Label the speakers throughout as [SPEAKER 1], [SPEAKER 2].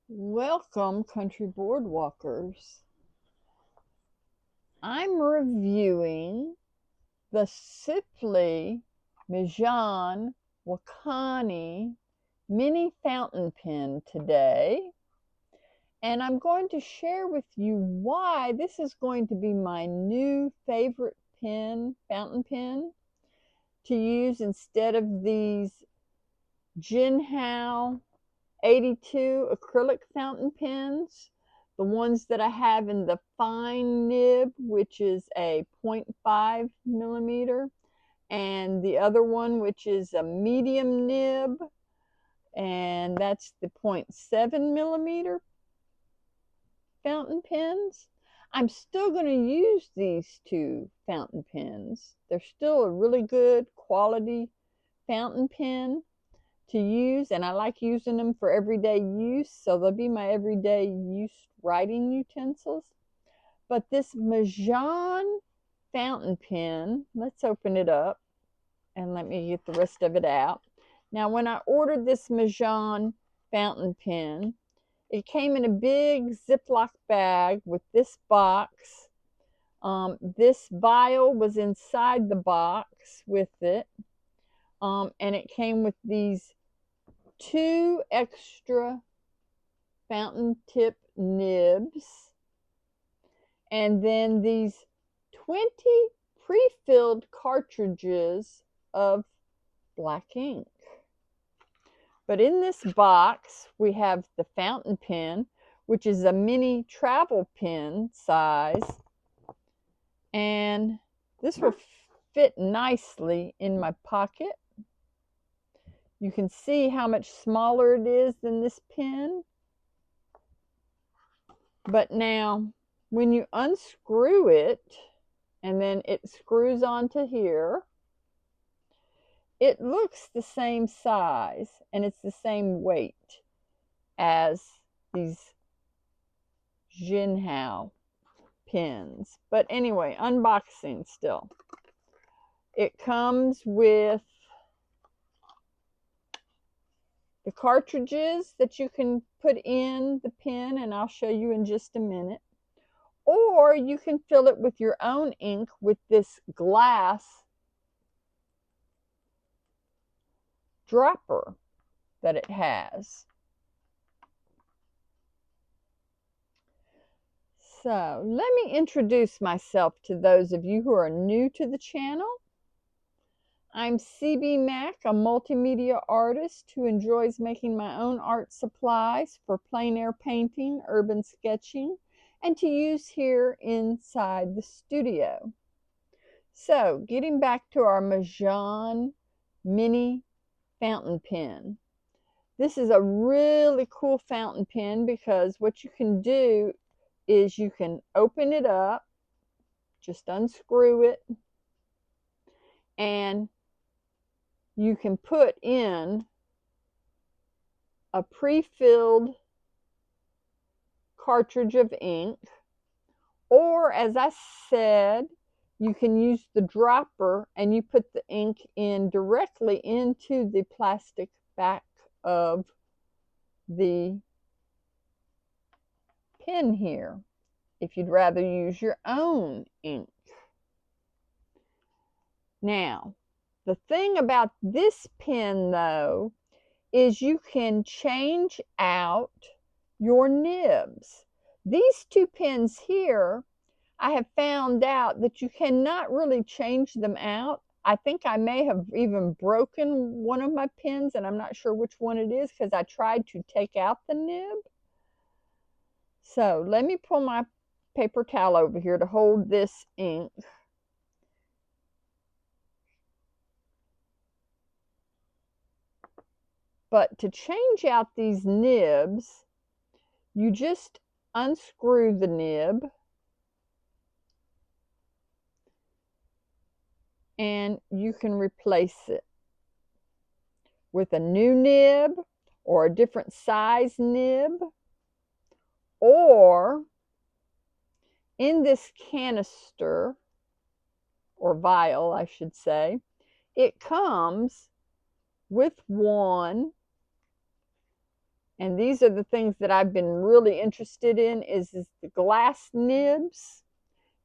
[SPEAKER 1] Welcome, country boardwalkers. I'm reviewing the Sipliv Majohn Wancai mini fountain pen today, and I'm going to share with you why this is going to be my new favorite fountain pen, to use instead of these Jinhao 82 acrylic fountain pens, the ones that I have in the fine nib, which is a 0.5 millimeter, and the other one, which is a medium nib, and that's the 0.7 millimeter fountain pens. I'm still going to use these two fountain pens. They're still a really good quality fountain pen to use, and I like using them for everyday use, so they'll be my everyday use writing utensils. But this Majohn fountain pen, let's open it up and let me get the rest of it out. Now, when I ordered this Majohn fountain pen, it came in a big Ziploc bag with this box. This vial was inside the box with it, and it came with these 2 extra fountain tip nibs, and then these 20 pre-filled cartridges of black ink. But in this box, we have the fountain pen, which is a mini travel pen size, and this will fit nicely in my pocket. You can see how much smaller it is than this pen. But now, when you unscrew it, and then it screws onto here, it looks the same size, and it's the same weight as these Jinhao pens. But anyway, unboxing still. It comes with the cartridges that you can put in the pen, and I'll show you in just a minute. Or you can fill it with your own ink with this glass dropper that it has. So let me introduce myself to those of you who are new to the channel. I'm CB Mac, a multimedia artist who enjoys making my own art supplies for plein air painting, urban sketching, and to use here inside the studio. So, getting back to our Majohn mini fountain pen. This is a really cool fountain pen because what you can do is you can open it up, just unscrew it, and you can put in a pre-filled cartridge of ink, or as I said, you can use the dropper and you put the ink in directly into the plastic back of the pen here, if you'd rather use your own ink. Now, the thing about this pen, though, is you can change out your nibs. These two pens here, I have found out that you cannot really change them out. I think I may have even broken one of my pens, and I'm not sure which one it is because I tried to take out the nib. So let me pull my paper towel over here to hold this ink. But to change out these nibs, you just unscrew the nib and you can replace it with a new nib or a different size nib, or in this canister, or vial I should say, it comes with one And these are the things that I've been really interested in is the glass nibs.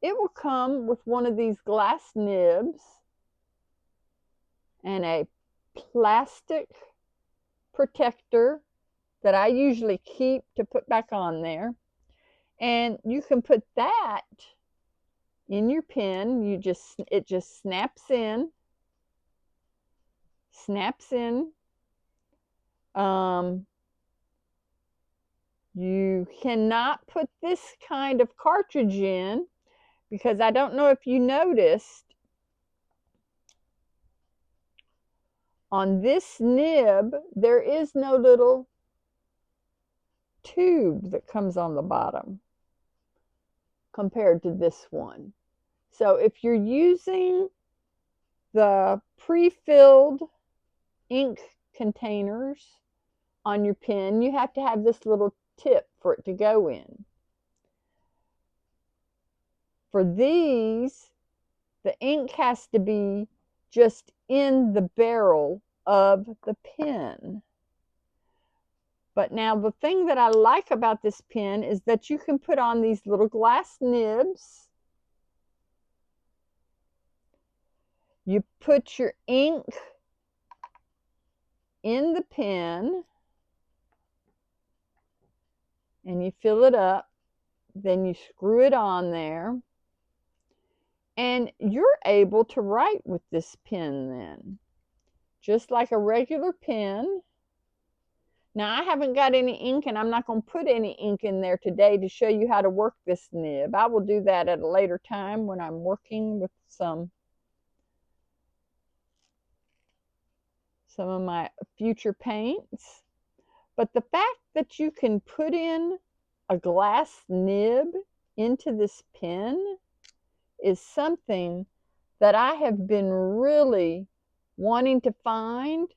[SPEAKER 1] It will come with one of these glass nibs and a plastic protector that I usually keep to put back on there. And you can put that in your pen. It just snaps in. You cannot put this kind of cartridge in because I don't know if you noticed on this nib there is no little tube that comes on the bottom compared to this one. So if you're using the pre-filled ink containers on your pen, you have to have this little tip for it to go in. For these, the ink has to be just in the barrel of the pen. But now the thing that I like about this pen is that you can put on these little glass nibs. You put your ink in the pen and you fill it up. Then you screw it on there. And you're able to write with this pen then, just like a regular pen. Now, I haven't got any ink, and I'm not going to put any ink in there today to show you how to work this nib. I will do that at a later time when I'm working with some of my future paints. But the fact that you can put in a glass nib into this pen is something that I have been really wanting to find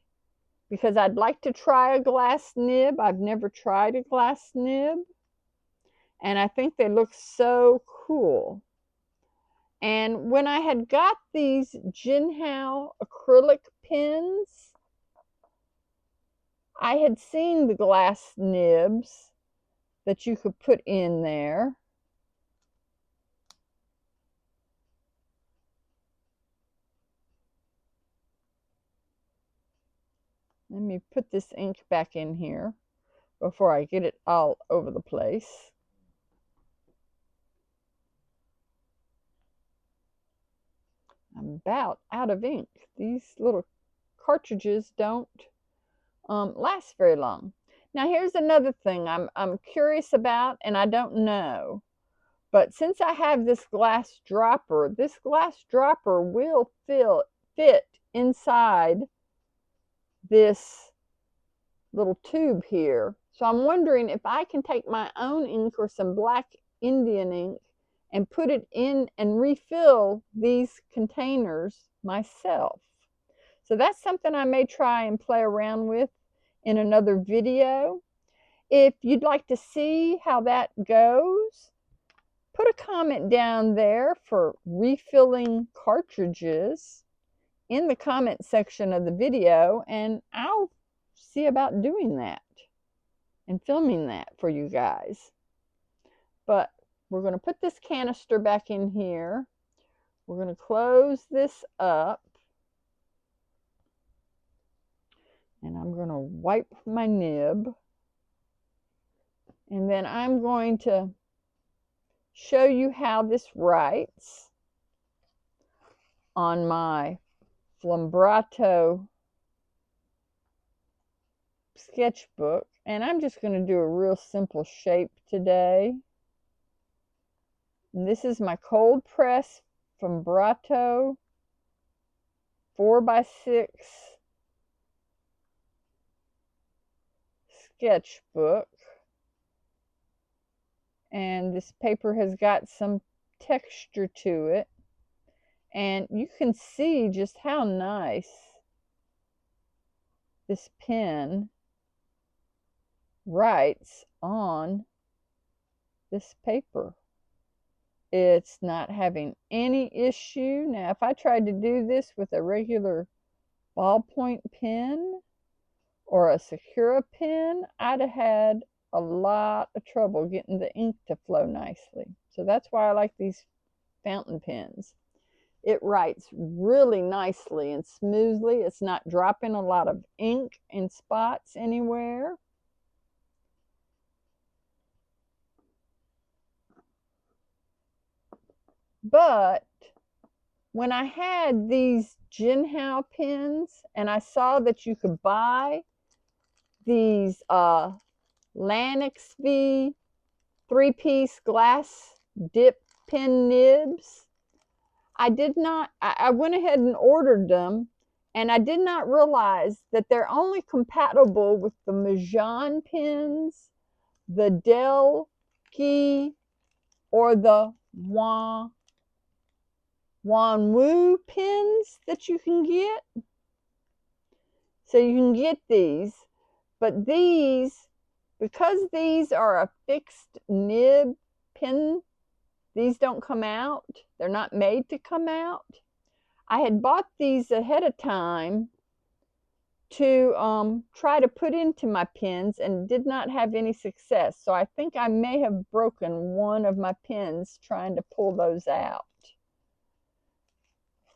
[SPEAKER 1] because I'd like to try a glass nib. I've never tried a glass nib, and I think they look so cool. And when I had got these Jinhao acrylic pens, I had seen the glass nibs that you could put in there. Let me put this ink back in here before I get it all over the place. I'm about out of ink. These little cartridges don't last very long. Now here's another thing I'm curious about, and I don't know. But since I have this glass dropper will fit inside this little tube here. So I'm wondering if I can take my own ink or some black Indian ink and put it in and refill these containers myself. So that's something I may try and play around with in another video. If you'd like to see how that goes, put a comment down there for refilling cartridges in the comment section of the video, and I'll see about doing that and filming that for you guys. But we're going to put this canister back in here. We're going to close this up. And I'm going to wipe my nib. And then I'm going to show you how this writes on my Flunbrato sketchbook. And I'm just going to do a real simple shape today. And this is my cold press Flunbrato 4x6 sketchbook. And this paper has got some texture to it. And you can see just how nice this pen writes on this paper. It's not having any issue. Now, if I tried to do this with a regular ballpoint pen, or a Sakura pen, I'd have had a lot of trouble getting the ink to flow nicely. So that's why I like these fountain pens. It writes really nicely and smoothly. It's not dropping a lot of ink in spots anywhere. But when I had these Jinhao pens and I saw that you could buy these Lanxivi 3-piece glass dip pen nibs, I went ahead and ordered them, and I did not realize that they're only compatible with the Majohn pens, the Dellke, or the Wanwu pens that you can get. So you can get these, but these, because these are a fixed nib pen, these don't come out. They're not made to come out. I had bought these ahead of time to try to put into my pens and did not have any success. So I think I may have broken one of my pens trying to pull those out.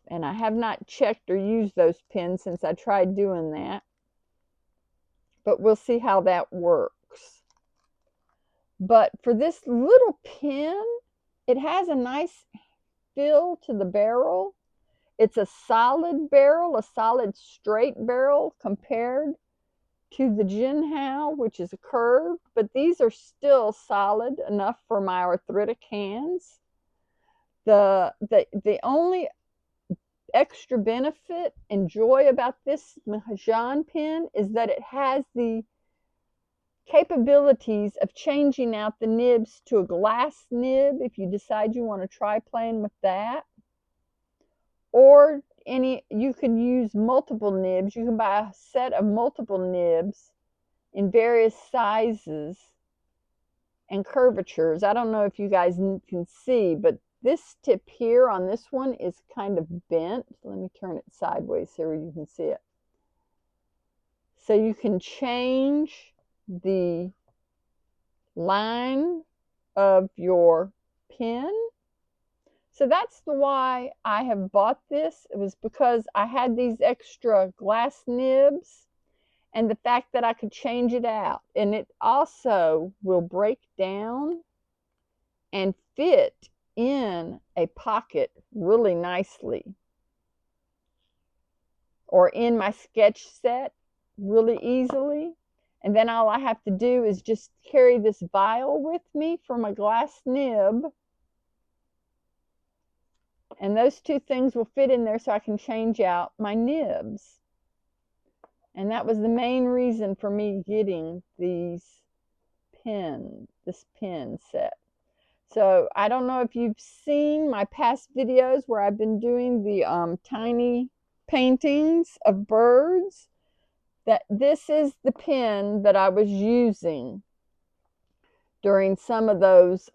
[SPEAKER 1] And I have not checked or used those pens since I tried doing that. But we'll see how that works. But for this little pen, it has a nice feel to the barrel. It's a solid barrel, a solid straight barrel compared to the Jinhao, which is a curved, but these are still solid enough for my arthritic hands. The only extra benefit and joy about this Majohn pen is that it has the capabilities of changing out the nibs to a glass nib if you decide you want to try playing with that. Or you can use multiple nibs. You can buy a set of multiple nibs in various sizes and curvatures. I don't know if you guys can see, but this tip here on this one is kind of bent. Let me turn it sideways so you can see it. So you can change the line of your pen. So that's why I have bought this. It was because I had these extra glass nibs and the fact that I could change it out. And it also will break down and fit in a pocket really nicely, or in my sketch set really easily. And then all I have to do is just carry this vial with me for my glass nib. And those two things will fit in there so I can change out my nibs. And that was the main reason for me getting this pen set. So I don't know if you've seen my past videos where I've been doing the tiny paintings of birds. That this is the pen that I was using during some of those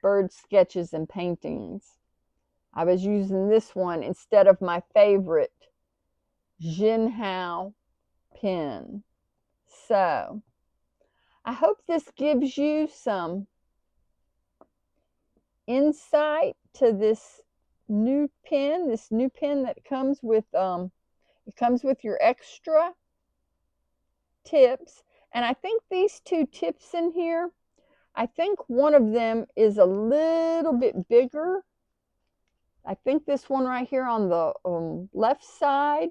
[SPEAKER 1] bird sketches and paintings. I was using this one instead of my favorite Jinhao pen. So I hope this gives you some insight to this new pen that comes with it comes with your extra tips. And I think these two tips in here, I think one of them is a little bit bigger. I think this one right here on the left side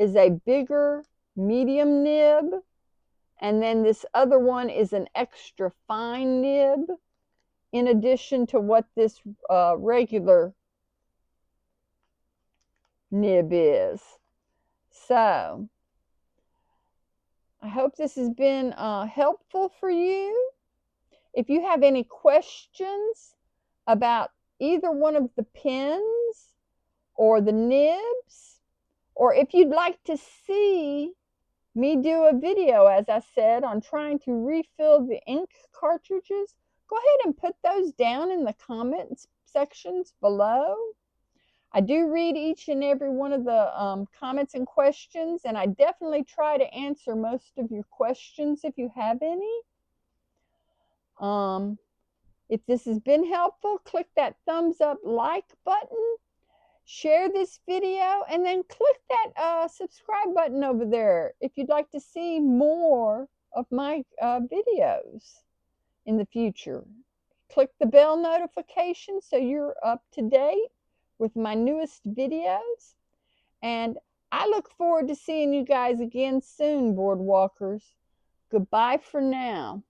[SPEAKER 1] is a bigger medium nib. And then this other one is an extra fine nib, in addition to what this regular nib is. So I hope this has been helpful for you. If you have any questions about either one of the pens or the nibs, or if you'd like to see me do a video, as I said, on trying to refill the ink cartridges, go ahead and put those down in the comments sections below. I do read each and every one of the comments and questions, and I definitely try to answer most of your questions if you have any. If this has been helpful, click that thumbs up like button, share this video, and then click that subscribe button over there if you'd like to see more of my videos in the future. Click the bell notification so you're up to date with my newest videos. And I look forward to seeing you guys again soon, boardwalkers. Goodbye for now.